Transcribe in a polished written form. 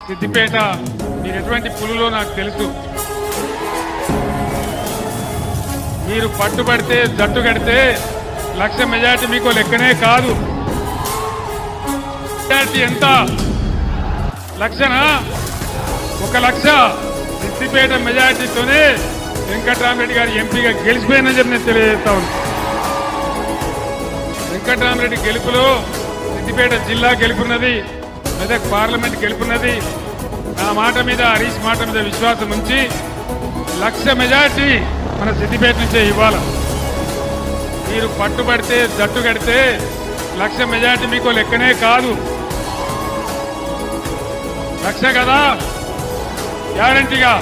సిద్దిపేట మీరు ఎటువంటి పులులో నాకు తెలుసు. మీరు పట్టుబడితే జట్టు కడితే 1,00,000 మెజార్టీ మీకు లెక్కనే కాదు. మెజార్టీ ఎంత? 1,00,000నా? 1,00,000 సిద్దిపేట మెజార్టీతోనే వెంకట్రామరెడ్డి గారు ఎంపీగా గెలిచిపోయినని చెప్పి నేను తెలియజేస్తా ఉన్నాను. వెంకట్రామరెడ్డి గెలుపులో సిద్దిపేట జిల్లా గెలుపున్నది, మెదక్ పార్లమెంట్ గెలుపున్నది. నా మాట మీద హరీష్ మాట మీద విశ్వాసం ఉంచి 1,00,000 మెజార్టీ మన సిద్దిపేట నుంచే ఇవ్వాలి. మీరు పట్టుబడితే జట్టు కడితే 1,00,000 మెజార్టీ మీకు లెక్కనే కాదు. 1,00,000 కదా గ్యారంటీగా